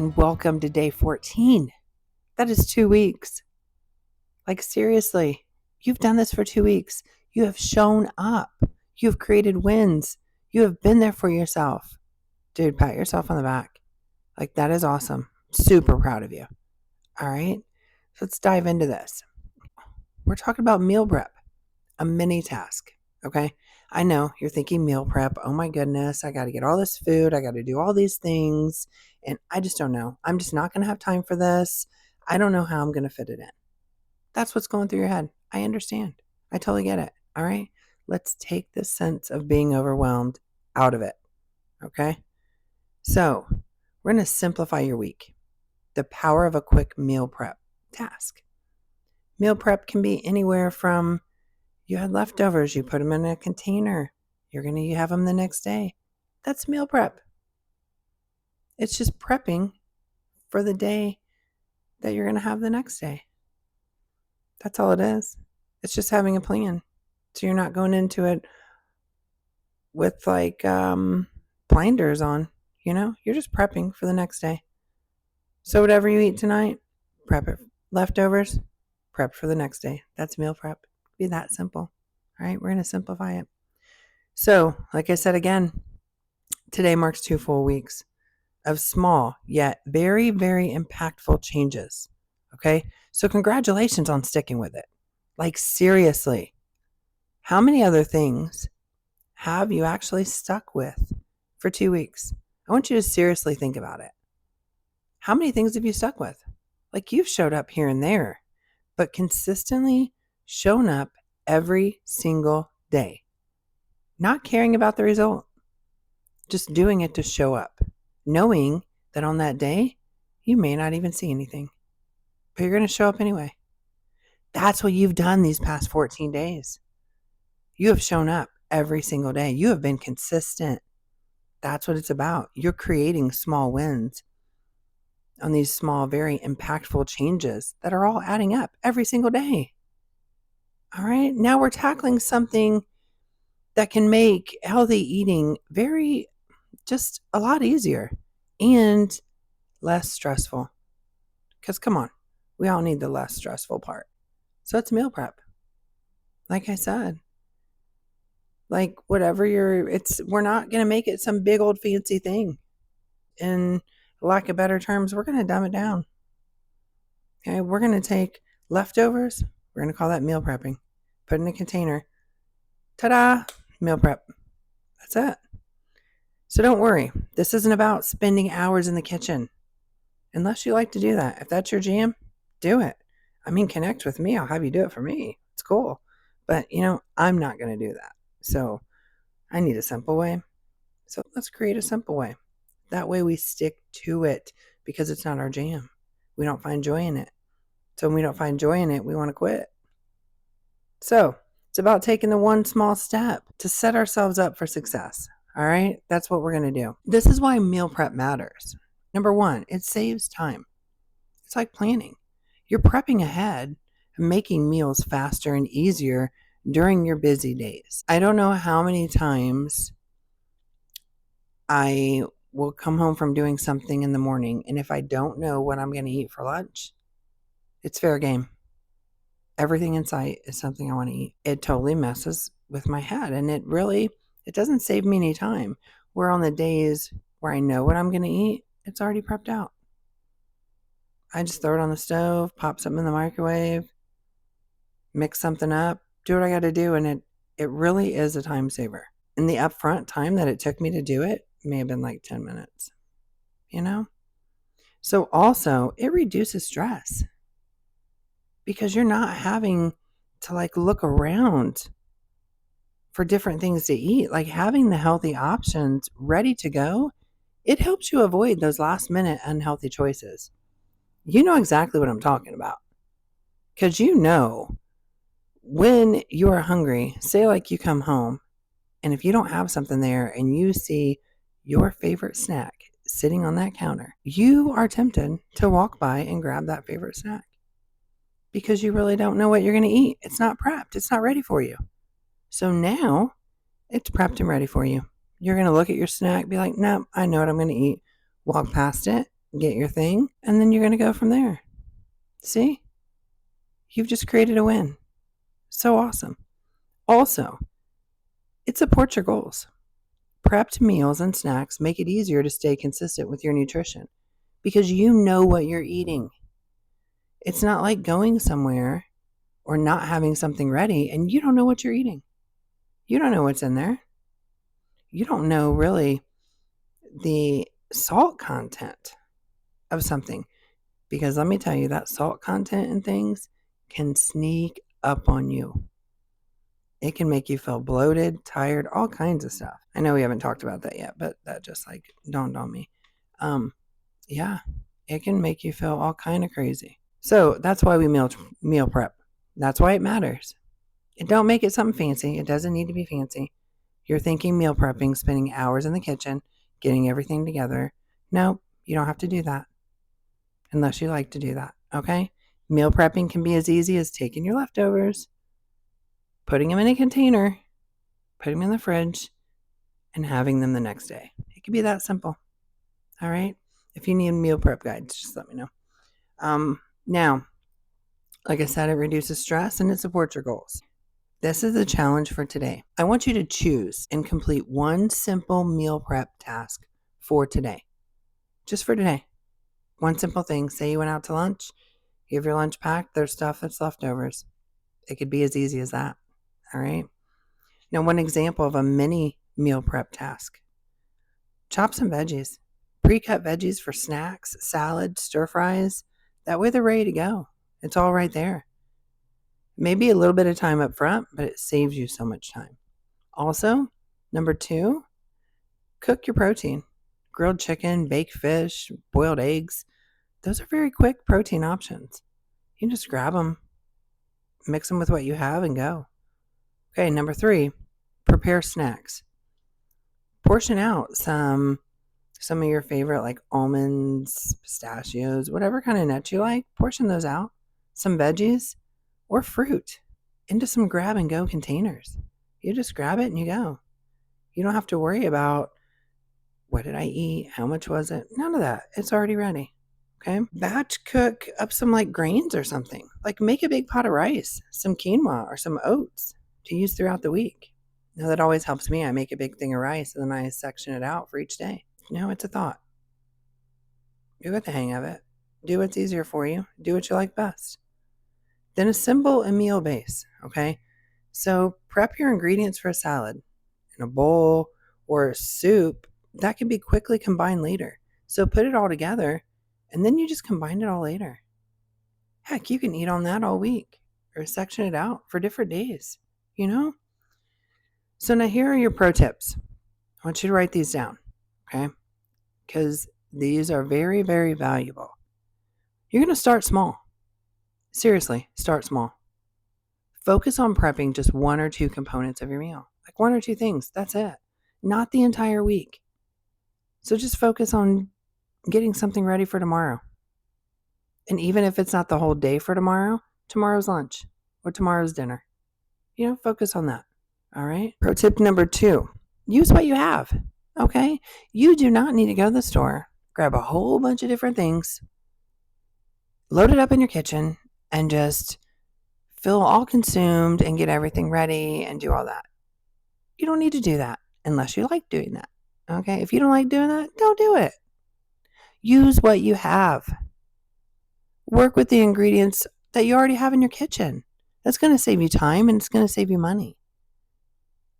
and welcome to day 14. That is 2 weeks. Like, seriously, you've done this for 2 weeks. You have shown up. You have created wins. You have been there for yourself. Dude, pat yourself on the back. Like, that is awesome. Super proud of you. All right, so let's dive into this. We're talking about meal prep, a mini task. Okay, I know you're thinking meal prep. Oh my goodness, I got to get all this food. I got to do all these things. And I just don't know. I'm just not going to have time for this. I don't know how I'm going to fit it in. That's what's going through your head. I understand. I totally get it. All right, let's take this sense of being overwhelmed out of it. Okay, so we're going to simplify your week. The power of a quick meal prep task. Meal prep can be anywhere from you had leftovers, you put them in a container, you have them the next day. That's meal prep. It's just prepping for the day that you're going to have the next day. That's all it is. It's just having a plan. So you're not going into it with like blinders on, you're just prepping for the next day. So whatever you eat tonight, prep it. Leftovers, prep for the next day. That's meal prep. Be that simple. All right, we're going to simplify it. So, like I said again, today marks 2 full weeks of small yet very, very impactful changes. Okay, so congratulations on sticking with it. Like, seriously, how many other things have you actually stuck with for 2 weeks? I want you to seriously think about it. How many things have you stuck with? Like, you've showed up here and there, but consistently shown up every single day, not caring about the result, just doing it to show up, knowing that on that day, you may not even see anything, but you're going to show up anyway. That's what you've done these past 14 days. You have shown up every single day. You have been consistent. That's what it's about. You're creating small wins on these small, very impactful changes that are all adding up every single day. All right, now we're tackling something that can make healthy eating just a lot easier and less stressful. Because come on, we all need the less stressful part. So it's meal prep. Like I said, like whatever we're not going to make it some big old fancy thing. In lack of better terms, we're going to dumb it down. Okay, we're going to take leftovers. We're going to call that meal prepping. Put it in a container. Ta-da! Meal prep. That's it. So don't worry. This isn't about spending hours in the kitchen. Unless you like to do that. If that's your jam, do it. I mean, connect with me. I'll have you do it for me. It's cool. But, I'm not going to do that. So I need a simple way. So let's create a simple way. That way we stick to it because it's not our jam. We don't find joy in it. So when we don't find joy in it, we want to quit. So it's about taking the one small step to set ourselves up for success. All right, that's what we're going to do. This is why meal prep matters. Number one, it saves time. It's like planning. You're prepping ahead and making meals faster and easier during your busy days. I don't know how many times I will come home from doing something in the morning, and if I don't know what I'm going to eat for lunch, it's fair game. Everything in sight is something I want to eat. It totally messes with my head, and it doesn't save me any time. Where on the days where I know what I'm going to eat, it's already prepped out. I just throw it on the stove, pop something in the microwave, mix something up, do what I got to do, and it really is a time saver. And the upfront time that it took me to do it may have been like 10 minutes, So also, it reduces stress because you're not having to look around for different things to eat. Like, having the healthy options ready to go, it helps you avoid those last minute unhealthy choices. You know exactly what I'm talking about because when you are hungry, say like you come home and if you don't have something there and you see your favorite snack sitting on that counter, you are tempted to walk by and grab that favorite snack because you really don't know what you're going to eat. It's not prepped. It's not ready for you. So now it's prepped and ready for you. You're going to look at your snack, be like, nope, I know what I'm going to eat. Walk past it get your thing, and then you're going to go from there. See? You've just created a win. So awesome. Also, it supports your goals. Prepped meals and snacks make it easier to stay consistent with your nutrition because you know what you're eating. It's not like going somewhere or not having something ready and you don't know what you're eating. You don't know what's in there. You don't know really the salt content of something, because let me tell you, that salt content in things can sneak up on you. It can make you feel bloated, tired, all kinds of stuff. I know we haven't talked about that yet, but that just like dawned on me. Yeah, it can make you feel all kind of crazy. So that's why we meal prep. That's why it matters. And don't make it something fancy. It doesn't need to be fancy. You're thinking meal prepping, spending hours in the kitchen, getting everything together. No, you don't have to do that unless you like to do that, okay? Meal prepping can be as easy as taking your leftovers, putting them in a container, putting them in the fridge, and having them the next day. It could be that simple, all right? If you need meal prep guides, just let me know. Now, like I said, it reduces stress and it supports your goals. This is the challenge for today. I want you to choose and complete one simple meal prep task for today. Just for today. One simple thing. Say you went out to lunch, you have your lunch packed, there's stuff that's leftovers. It could be as easy as that. All right. Now, one example of a mini meal prep task. Chop some veggies. Pre-cut veggies for snacks, salad, stir fries. That way they're ready to go. It's all right there. Maybe a little bit of time up front, but it saves you so much time. Also, number 2, cook your protein. Grilled chicken, baked fish, boiled eggs. Those are very quick protein options. You can just grab them, mix them with what you have, and go. Okay, number 3, prepare snacks. Portion out some of your favorite, like almonds, pistachios, whatever kind of nuts you like. Portion those out. Some veggies or fruit into some grab and go containers. You just grab it and you go. You don't have to worry about what did I eat? How much was it? None of that. It's already ready. Okay. Batch cook up some like grains or something. Like make a big pot of rice, some quinoa or some oats to use throughout the week. Now that always helps me. I make a big thing of rice and then I section it out for each day. It's a thought. You get the hang of it. Do what's easier for you. Do what you like best. Then assemble a meal base, okay? So prep your ingredients for a salad in a bowl or a soup. That can be quickly combined later. So put it all together and then you just combine it all later. Heck, you can eat on that all week or section it out for different days, So now here are your pro tips. I want you to write these down, okay? Because these are very, very valuable. You're going to start small. Seriously, start small. Focus on prepping just 1 or 2 components of your meal. Like 1 or 2 things. That's it. Not the entire week. So just focus on getting something ready for tomorrow. And even if it's not the whole day for tomorrow, tomorrow's lunch or tomorrow's dinner. Focus on that. All right. Pro tip number 2, use what you have. Okay. You do not need to go to the store, grab a whole bunch of different things, load it up in your kitchen, and just feel all consumed and get everything ready and do all that. You don't need to do that unless you like doing that. Okay? If you don't like doing that, don't do it. Use what you have. Work with the ingredients that you already have in your kitchen. That's going to save you time and it's going to save you money.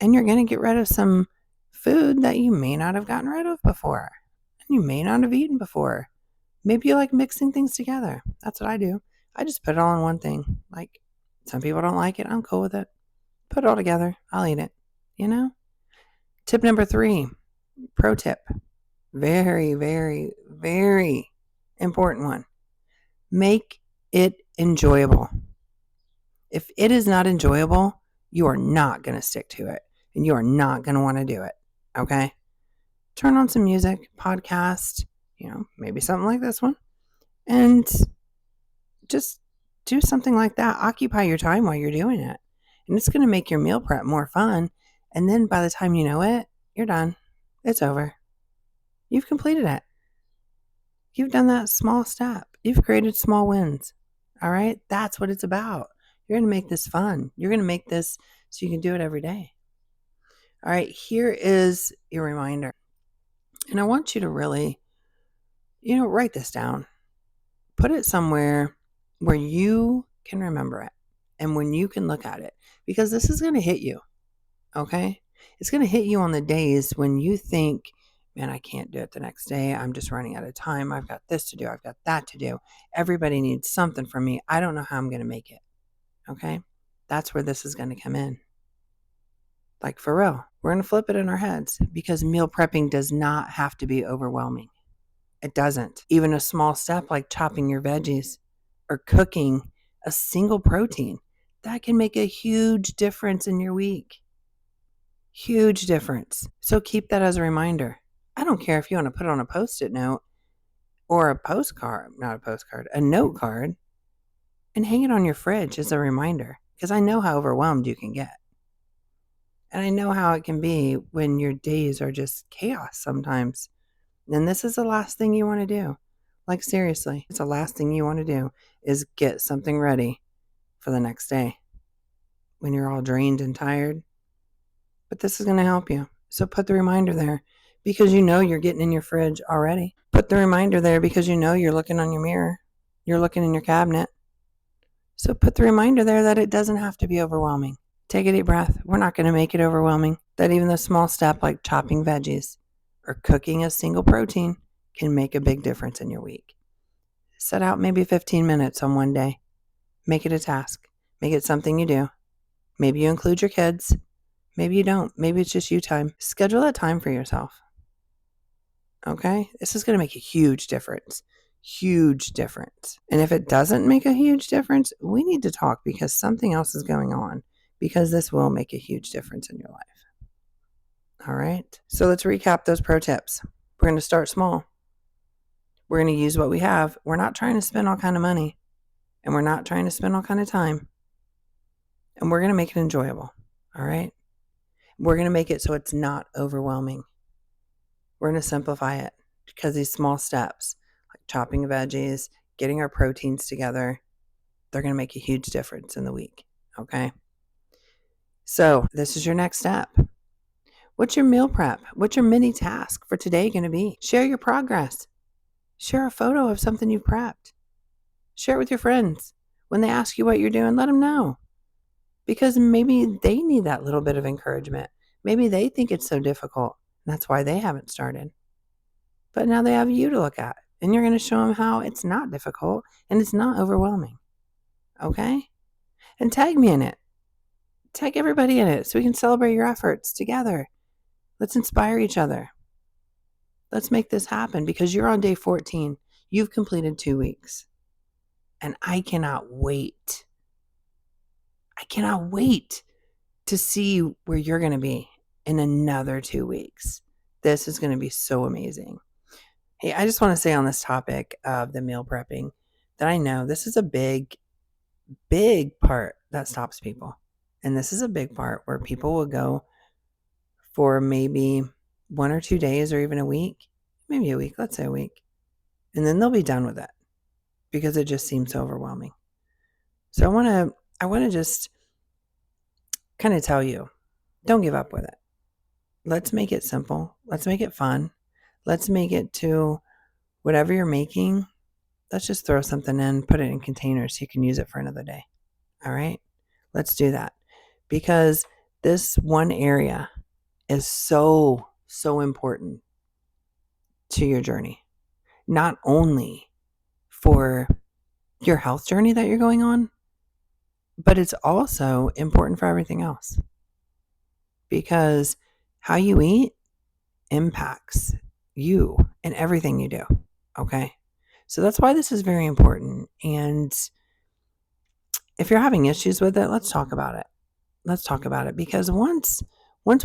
And you're going to get rid of some food that you may not have gotten rid of before and you may not have eaten before. Maybe you like mixing things together. That's what I do. I just put it all in one thing. Like, some people don't like it. I'm cool with it. Put it all together. I'll eat it. Tip number 3, pro tip. Very, very, very important one. Make it enjoyable. If it is not enjoyable, you are not going to stick to it and you are not going to want to do it. Okay? Turn on some music, podcast, maybe something like this one, and just do something like that. Occupy your time while you're doing it. And it's going to make your meal prep more fun. And then by the time you know it, you're done. It's over. You've completed it. You've done that small step. You've created small wins. All right? That's what it's about. You're going to make this fun. You're going to make this so you can do it every day. All right, here is your reminder. And I want you to really, write this down. Put it somewhere where you can remember it and when you can look at it, because this is going to hit you. Okay? It's going to hit you on the days when you think, man, I can't do it the next day. I'm just running out of time. I've got this to do. I've got that to do. Everybody needs something from me. I don't know how I'm going to make it. Okay? That's where this is going to come in. Like for real. We're going to flip it in our heads because meal prepping does not have to be overwhelming. It doesn't. Even a small step like chopping your veggies or cooking a single protein, that can make a huge difference in your week. Huge difference. So keep that as a reminder. I don't care if you want to put it on a Post-it note or a postcard, not a postcard, a note card, and hang it on your fridge as a reminder, because I know how overwhelmed you can get. And I know how it can be when your days are just chaos sometimes. And this is the last thing you want to do. Like seriously, it's the last thing you want to do is get something ready for the next day when you're all drained and tired. But this is going to help you. So put the reminder there because you know you're getting in your fridge already. Put the reminder there because you know you're looking on your mirror. You're looking in your cabinet. So put the reminder there that it doesn't have to be overwhelming. Take a deep breath. We're not going to make it overwhelming. That even the small step like chopping veggies or cooking a single protein can make a big difference in your week. Set out maybe 15 minutes on one day. Make it a task. Make it something you do. Maybe you include your kids. Maybe you don't. Maybe it's just you time. Schedule that time for yourself. Okay? This is going to make a huge difference. Huge difference. And if it doesn't make a huge difference, we need to talk because something else is going on, because this will make a huge difference in your life. All right? So let's recap those pro tips. We're going to start small. We're going to use what we have. We're not trying to spend all kind of money, and we're not trying to spend all kind of time. And we're going to make it enjoyable. All right? We're going to make it so it's not overwhelming. We're going to simplify it because these small steps, like chopping veggies, getting our proteins together, they're going to make a huge difference in the week. Okay? So this is your next step. What's your meal prep? What's your mini task for today going to be? Share your progress. Share a photo of something you've prepped. Share it with your friends. When they ask you what you're doing, let them know. Because maybe they need that little bit of encouragement. Maybe they think it's so difficult. And that's why they haven't started. But now they have you to look at. And you're going to show them how it's not difficult and it's not overwhelming. Okay? And tag me in it. Tag everybody in it so we can celebrate your efforts together. Let's inspire each other. Let's make this happen because you're on day 14. You've completed 2 weeks. And I cannot wait. I cannot wait to see where you're going to be in another 2 weeks. This is going to be so amazing. Hey, I just want to say on this topic of the meal prepping that I know this is a big, big part that stops people. And this is a big part where people will go for maybe 1 or 2 days or even a week, maybe a week, let's say a week. And then they'll be done with it because it just seems so overwhelming. So I want to just kind of tell you, don't give up with it. Let's make it simple. Let's make it fun. Let's make it to whatever you're making. Let's just throw something in, put it in containers so you can use it for another day. All right? Let's do that because this one area is so, so important to your journey. Not only for your health journey that you're going on, but it's also important for everything else because how you eat impacts you and everything you do. Okay. So that's why this is very important. And if you're having issues with it, let's talk about it. Let's talk about it because once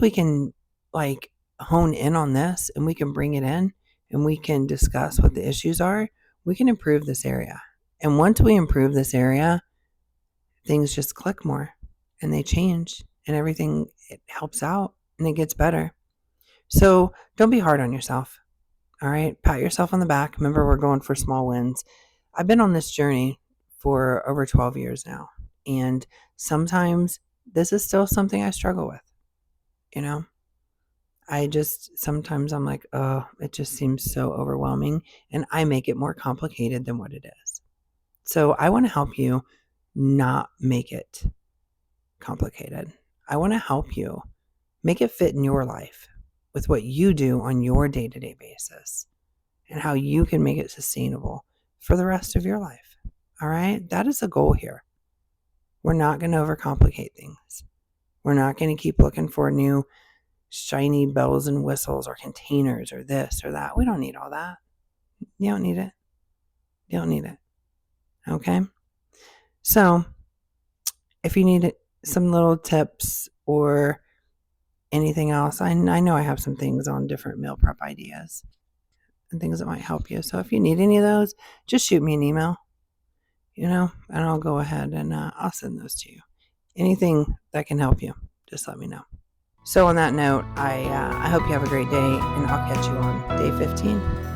we can like hone in on this and we can bring it in and we can discuss what the issues are, we can improve this area. And once we improve this area, things just click more and they change and everything, it helps out and it gets better. So don't be hard on yourself. All right. Pat yourself on the back. Remember, we're going for small wins. I've been on this journey for over 12 years now. And sometimes this is still something I struggle with. You know, sometimes I'm like, oh, it just seems so overwhelming. And I make it more complicated than what it is. So I want to help you not make it complicated. I want to help you make it fit in your life with what you do on your day-to-day basis and how you can make it sustainable for the rest of your life. All right? That is the goal here. We're not going to overcomplicate things. We're not going to keep looking for new shiny bells and whistles or containers or this or that. We don't need all that. You don't need it. You don't need it. Okay? So, if you need some little tips or anything else, I know I have some things on different meal prep ideas and things that might help you. So if you need any of those, just shoot me an email, and I'll go ahead and I'll send those to you. Anything that can help you, just let me know. So on that note, I hope you have a great day, and I'll catch you on day 15.